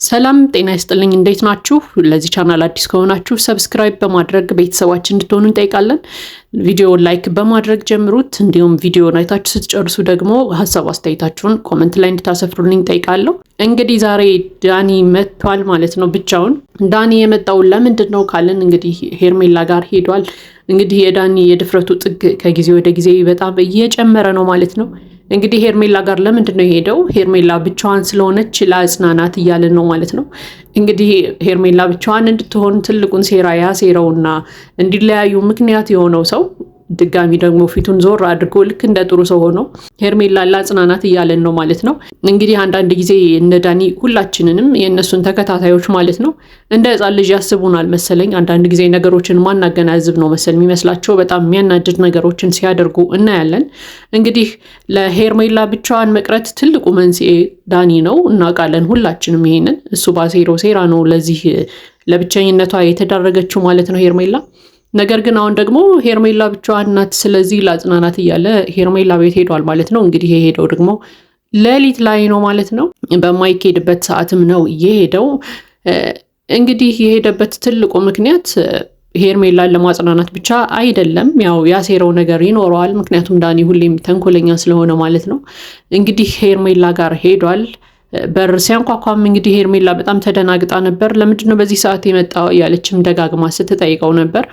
ሰላም ጤና ይስጥልኝ እንዴት ናችሁ? ለዚህ ቻናል አዲስ ከሆናችሁ ሰብስክራይብ በማድረግ ቤተሰባችን እንድትሆኑ እንጠይቃለን። ቪዲዮውን ላይክ በማድረግ ጀምሩት። እንዲሁም ቪዲዮውን አይታችሁ ስትጨርሱ ደግሞ ሐሳብ አስተያየታችሁን ኮሜንት ላይ እንድታሰፍሩልኝ እንጠይቃለሁ። እንግዲህ ዛሬ ዳኒ መጥቷል ማለት ነው ብቻውን። ዳኒ የመጣው ለምንድን ነው ካልን እንግዲህ ሄርሜላ ጋር ሄዷል። እንግዲህ የዳኒ የድፍረቱ ጥግ ከጊዜ ወደ ጊዜ በጣም እየጨመረ ነው ማለት ነው። እንግዲህ ሄርሜላ ጋር ለምንድን ነው የሄደው? ሄርሜላ ብቻዋን ስለሆነች ለአጽናናት እያለን ነው ማለት ነው። እንግዲህ ሄርሜላ ብቻዋን እንድትሆን ትልቁን ሴራ ያሴረውና እንዲለያዩ ምክንያት የሆነው ሰው ድጋሚ ደግሞ ፊቱን ዞር አድርጎ ልክ እንደ ጥሩ ሰው ሆኖ ሄርሜላ ለአጽናናት እያለን ነው ማለት ነው። እንግዲህ አንዳንድ ጊዜ እነ ዳኒ ሁላችንንም የእነሱን ተከታታዮች ማለት ነው እንደ ሕፃን ልጅ ያስቡናል መሰለኝ። አንዳንድ ጊዜ ነገሮችን ማናገናዝብ ነው መሰል የሚመስላቸው በጣም የሚያናድድ ነገሮችን ሲያደርጉ እናያለን። እንግዲህ ለሄርሜላ ብቻዋን መቅረት ትልቁ መንስኤ ዳኒ ነው እናውቃለን ሁላችንም። ይሄንን እሱ ባሴረው ሴራ ነው ለዚህ ለብቸኝነቷ የተዳረገችው ማለት ነው ሄርሜላ። ነገር ግን አሁን ደግሞ ሄርሜላ ብቻዋን ናት፣ ስለዚህ ለአጽናናት እያለ ሄርሜላ ቤት ሄዷል ማለት ነው። እንግዲህ የሄደው ደግሞ ሌሊት ላይ ነው ማለት ነው። በማይኬድበት ሰዓትም ነው የሄደው። እንግዲህ የሄደበት ትልቁ ምክንያት ሄርሜላን ለማጽናናት ብቻ አይደለም፣ ያው ያሴረው ነገር ይኖረዋል። ምክንያቱም ዳኒ ሁሌም ተንኮለኛ ስለሆነ ማለት ነው። እንግዲህ ሄርሜላ ጋር ሄዷል። በር ሲያንኳኳም እንግዲህ ሄርሜላ በጣም ተደናግጣ ነበር። ለምንድነው በዚህ ሰዓት የመጣው እያለችም ደጋግማ ስትጠይቀው ነበር።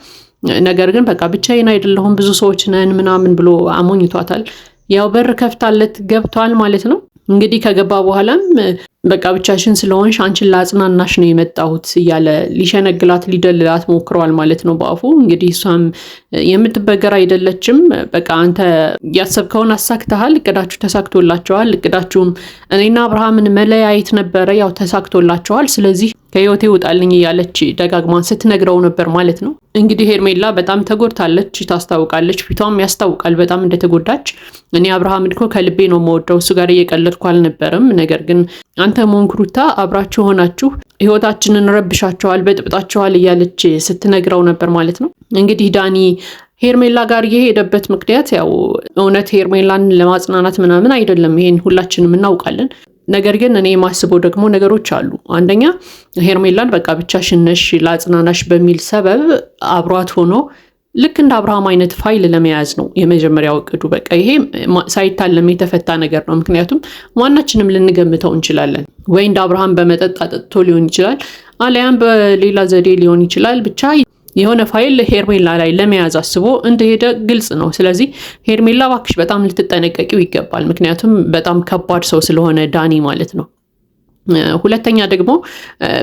ነገር ግን በቃ ብቻዬን አይደለሁም ብዙ ሰዎች ነን ምናምን ብሎ አሞኝቷታል። ያው በር ከፍታለት ገብቷል ማለት ነው። እንግዲህ ከገባ በኋላም በቃ ብቻሽን ስለሆንሽ አንቺን ለአጽናናሽ ነው የመጣሁት እያለ ሊሸነግላት ሊደልላት ሞክረዋል ማለት ነው በአፉ። እንግዲህ እሷም የምትበገር አይደለችም። በቃ አንተ ያሰብከውን አሳክተሃል፣ እቅዳችሁ ተሳክቶላቸዋል። እቅዳችሁም እኔና አብርሃምን መለያየት ነበረ፣ ያው ተሳክቶላቸዋል። ስለዚህ ከህይወቴ ውጣልኝ እያለች ደጋግማ ስትነግረው ነበር ማለት ነው። እንግዲህ ሄርሜላ በጣም ተጎድታለች፣ ታስታውቃለች። ፊቷም ያስታውቃል በጣም እንደተጎዳች። እኔ አብርሃምን እኮ ከልቤ ነው የምወደው፣ እሱ ጋር እየቀለድኩ አልነበረም። ነገር ግን አንተ ሞንክሩታ አብራችሁ ሆናችሁ ህይወታችንን ረብሻቸዋል፣ በጥብጣቸዋል እያለች ስትነግረው ነበር ማለት ነው። እንግዲህ ዳኒ ሄርሜላ ጋር የሄደበት ምክንያት ያው እውነት ሄርሜላን ለማጽናናት ምናምን አይደለም፣ ይሄን ሁላችንም እናውቃለን። ነገር ግን እኔ የማስበው ደግሞ ነገሮች አሉ። አንደኛ ሄርሜላን በቃ ብቻሽን ነሽ ለአጽናናሽ በሚል ሰበብ አብሯት ሆኖ ልክ እንደ አብርሃም አይነት ፋይል ለመያዝ ነው የመጀመሪያው እቅዱ። በቃ ይሄ ሳይታለም የተፈታ ነገር ነው። ምክንያቱም ማናችንም ልንገምተው እንችላለን። ወይ እንደ አብርሃም በመጠጥ አጠጥቶ ሊሆን ይችላል፣ አለያም በሌላ ዘዴ ሊሆን ይችላል። ብቻ የሆነ ፋይል ሄርሜላ ላይ ለመያዝ አስቦ እንደሄደ ግልጽ ነው። ስለዚህ ሄርሜላ እባክሽ በጣም ልትጠነቀቂው ይገባል። ምክንያቱም በጣም ከባድ ሰው ስለሆነ ዳኒ ማለት ነው። ሁለተኛ ደግሞ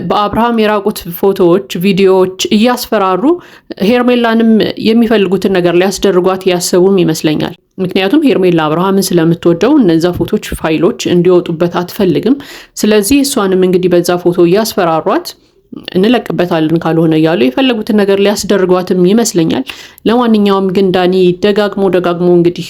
በአብርሃም የራቁት ፎቶዎች፣ ቪዲዮዎች እያስፈራሩ ሄርሜላንም የሚፈልጉትን ነገር ሊያስደርጓት ያሰቡም ይመስለኛል። ምክንያቱም ሄርሜላ አብርሃምን ስለምትወደው እነዛ ፎቶች፣ ፋይሎች እንዲወጡበት አትፈልግም። ስለዚህ እሷንም እንግዲህ በዛ ፎቶ እያስፈራሯት እንለቅበታለን ካልሆነ እያሉ የፈለጉትን ነገር ሊያስደርጓትም ይመስለኛል። ለማንኛውም ግን ዳኒ ደጋግሞ እንግዲህ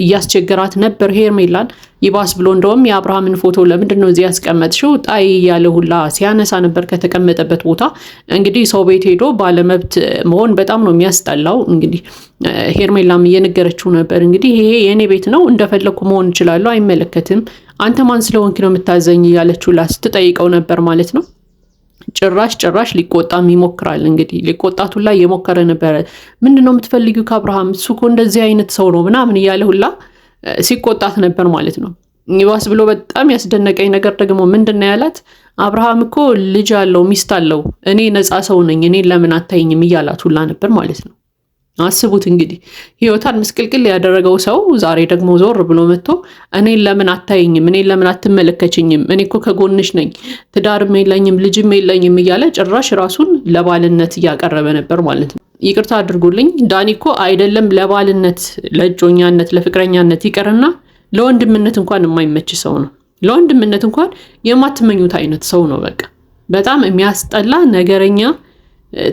እያስቸገራት ነበር ሄርሜላን። ይባስ ብሎ እንደውም የአብርሃምን ፎቶ ለምንድን ነው እዚህ ያስቀመጥሽው ጣይ እያለ ሁላ ሲያነሳ ነበር ከተቀመጠበት ቦታ። እንግዲህ ሰው ቤት ሄዶ ባለመብት መሆን በጣም ነው የሚያስጠላው። እንግዲህ ሄርሜላም እየነገረችው ነበር እንግዲህ ይሄ የኔ ቤት ነው እንደፈለኩ መሆን እችላለሁ፣ አይመለከትም፣ አንተ ማን ስለሆንክ ነው የምታዘኝ እያለችው ስትጠይቀው ነበር ማለት ነው። ጭራሽ ሊቆጣም ይሞክራል። እንግዲህ ሊቆጣቱ ላይ የሞከረ ነበረ። ምንድነው የምትፈልጊው ከአብርሃም? እሱ እኮ እንደዚህ አይነት ሰው ነው ምናምን እያለ ሁላ ሲቆጣት ነበር ማለት ነው። ይባስ ብሎ በጣም ያስደነቀኝ ነገር ደግሞ ምንድነው ያላት? አብርሃም እኮ ልጅ አለው፣ ሚስት አለው፣ እኔ ነፃ ሰው ነኝ፣ እኔ ለምን አታይኝም እያላት ሁላ ነበር ማለት ነው። አስቡት እንግዲህ ህይወታን ምስቅልቅል ያደረገው ሰው ዛሬ ደግሞ ዞር ብሎ መጥቶ እኔን ለምን አታይኝም፣ እኔን ለምን አትመለከችኝም፣ እኔ እኮ ከጎንሽ ነኝ፣ ትዳርም የለኝም ልጅም የለኝም እያለ ጭራሽ ራሱን ለባልነት እያቀረበ ነበር ማለት ነው። ይቅርታ አድርጉልኝ፣ ዳኒ እኮ አይደለም ለባልነት፣ ለእጮኛነት፣ ለፍቅረኛነት ይቅርና ለወንድምነት እንኳን የማይመች ሰው ነው። ለወንድምነት እንኳን የማትመኙት አይነት ሰው ነው። በቃ በጣም የሚያስጠላ ነገረኛ፣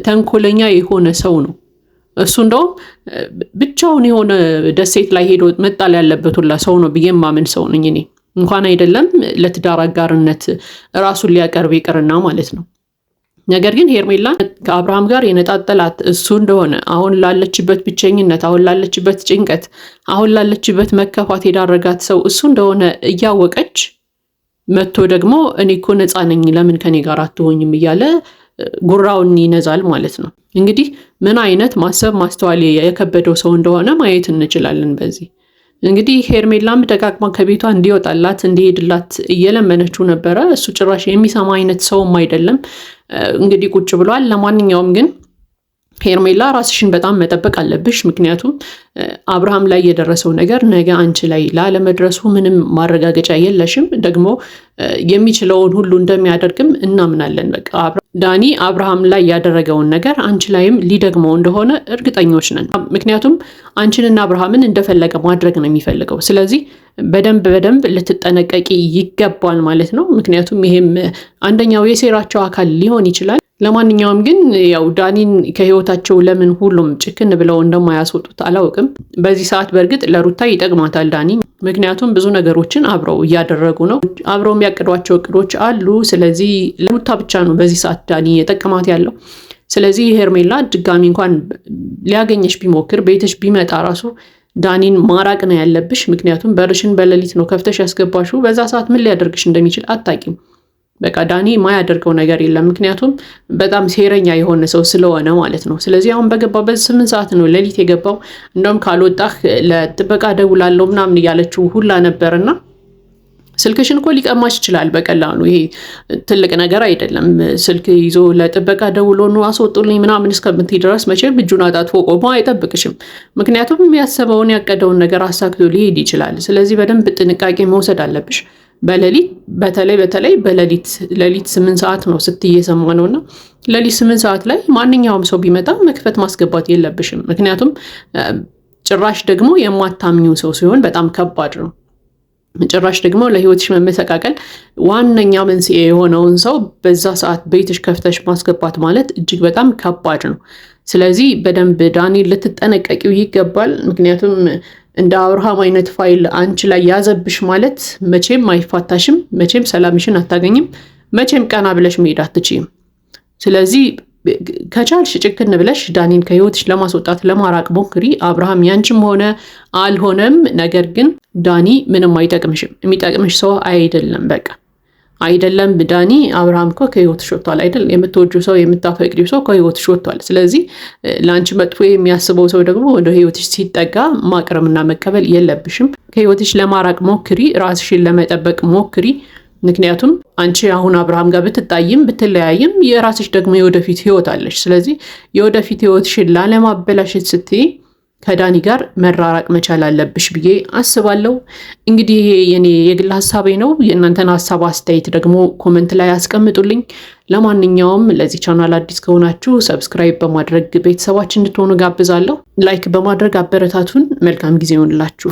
ተንኮለኛ የሆነ ሰው ነው እሱ። እንደውም ብቻውን የሆነ ደሴት ላይ ሄዶ መጣል ያለበት ሁላ ሰው ነው ብዬ ማምን ሰው ነኝ እኔ። እንኳን አይደለም ለትዳር አጋርነት ራሱን ሊያቀርብ ይቅርና ማለት ነው። ነገር ግን ሄርሜላ ከአብርሃም ጋር የነጣጠላት እሱ እንደሆነ፣ አሁን ላለችበት ብቸኝነት፣ አሁን ላለችበት ጭንቀት፣ አሁን ላለችበት መከፋት የዳረጋት ሰው እሱ እንደሆነ እያወቀች መጥቶ ደግሞ እኔ እኮ ነፃ ነኝ ለምን ከኔ ጋር አትሆኝም እያለ ጉራውን ይነዛል ማለት ነው። እንግዲህ ምን አይነት ማሰብ ማስተዋል የከበደው ሰው እንደሆነ ማየት እንችላለን በዚህ። እንግዲህ ሄርሜላም ደጋግማ ከቤቷ እንዲወጣላት እንዲሄድላት እየለመነችው ነበረ። እሱ ጭራሽ የሚሰማ አይነት ሰውም አይደለም። እንግዲህ ቁጭ ብሏል። ለማንኛውም ግን ሄርሜላ ራስሽን በጣም መጠበቅ አለብሽ። ምክንያቱም አብርሃም ላይ የደረሰው ነገር ነገ አንቺ ላይ ላለመድረሱ ምንም ማረጋገጫ የለሽም። ደግሞ የሚችለውን ሁሉ እንደሚያደርግም እናምናለን። በቃ ዳኒ አብርሃም ላይ ያደረገውን ነገር አንቺ ላይም ሊደግመው እንደሆነ እርግጠኞች ነን። ምክንያቱም አንቺንና አብርሃምን እንደፈለገ ማድረግ ነው የሚፈልገው። ስለዚህ በደንብ ልትጠነቀቂ ይገባል ማለት ነው። ምክንያቱም ይሄም አንደኛው የሴራቸው አካል ሊሆን ይችላል። ለማንኛውም ግን ያው ዳኒን ከህይወታቸው ለምን ሁሉም ጭክን ብለው እንደማያስወጡት አላውቅም። በዚህ ሰዓት በእርግጥ ለሩታ ይጠቅማታል ዳኒ። ምክንያቱም ብዙ ነገሮችን አብረው እያደረጉ ነው። አብረው የሚያቅዷቸው እቅዶች አሉ። ስለዚህ ለሩታ ብቻ ነው በዚህ ሰዓት ዳኒ የጠቅማት ያለው። ስለዚህ ሄርሜላ ድጋሚ እንኳን ሊያገኘሽ ቢሞክር ቤትሽ ቢመጣ ራሱ ዳኒን ማራቅ ነው ያለብሽ። ምክንያቱም በርሽን በሌሊት ነው ከፍተሽ ያስገባሽው። በዛ ሰዓት ምን ሊያደርግሽ እንደሚችል አታቂም። በቃ ዳኒ ማያደርገው ነገር የለም። ምክንያቱም በጣም ሴረኛ የሆነ ሰው ስለሆነ ማለት ነው። ስለዚህ አሁን በገባበት 8 ሰዓት ነው ሌሊት የገባው። እንደውም ካልወጣህ ለጥበቃ ደውላለሁ ምናምን እያለችው ሁላ ነበርና ስልክሽን እኮ ሊቀማሽ ይችላል በቀላሉ። ይሄ ትልቅ ነገር አይደለም። ስልክ ይዞ ለጥበቃ ደውሎ ነው አስወጡልኝ ምናምን እስከምትይ ድረስ መቼም እጁን አጣጥፎ ቆሞ አይጠብቅሽም። ምክንያቱም የሚያሰበውን ያቀደውን ነገር አሳክቶ ሊሄድ ይችላል። ስለዚህ በደንብ ጥንቃቄ መውሰድ አለብሽ። በሌሊት በተለይ በሌሊት 8 ሰዓት ነው ስትይ የሰማ ነውና ሌሊት 8 ሰዓት ላይ ማንኛውም ሰው ቢመጣ መክፈት ማስገባት የለብሽም። ምክንያቱም ጭራሽ ደግሞ የማታምኚው ሰው ሲሆን በጣም ከባድ ነው። ጭራሽ ደግሞ ለህይወትሽ መመሰቃቀል ዋነኛ መንስኤ የሆነውን ሰው በዛ ሰዓት ቤትሽ ከፍተሽ ማስገባት ማለት እጅግ በጣም ከባድ ነው። ስለዚህ በደንብ ዳኒ ልትጠነቀቂው ይገባል። ምክንያቱም እንደ አብርሃም አይነት ፋይል አንቺ ላይ ያዘብሽ ማለት መቼም አይፋታሽም፣ መቼም ሰላምሽን አታገኝም፣ መቼም ቀና ብለሽ መሄድ አትችይም። ስለዚህ ከቻልሽ ጭክን ብለሽ ዳኒን ከህይወትሽ ለማስወጣት ለማራቅ ሞክሪ። አብርሃም ያንቺም ሆነ አልሆነም፣ ነገር ግን ዳኒ ምንም አይጠቅምሽም። የሚጠቅምሽ ሰው አይደለም። በቃ አይደለም ዳኒ። አብርሃም እኮ ከህይወትሽ ወጥቷል አይደል? የምትወጂው ሰው የምታፈቅሪው ሰው ከህይወትሽ ወጥቷል። ስለዚህ ለአንቺ መጥፎ የሚያስበው ሰው ደግሞ ወደ ህይወትሽ ሲጠጋ ማቅረምና መቀበል የለብሽም። ከህይወትሽ ለማራቅ ሞክሪ፣ ራስሽን ለመጠበቅ ሞክሪ። ምክንያቱም አንቺ አሁን አብርሃም ጋር ብትጣይም ብትለያይም የራስሽ ደግሞ የወደፊት ህይወት አለሽ። ስለዚህ የወደፊት ህይወትሽን ላለማበላሸት ስትይ ከዳኒ ጋር መራራቅ መቻል አለብሽ ብዬ አስባለሁ። እንግዲህ ይሄ የኔ የግል ሀሳቤ ነው። የእናንተን ሀሳብ አስተያየት ደግሞ ኮመንት ላይ አስቀምጡልኝ። ለማንኛውም ለዚህ ቻናል አዲስ ከሆናችሁ ሰብስክራይብ በማድረግ ቤተሰባችን እንድትሆኑ ጋብዛለሁ። ላይክ በማድረግ አበረታቱን። መልካም ጊዜ ይሆንላችሁ።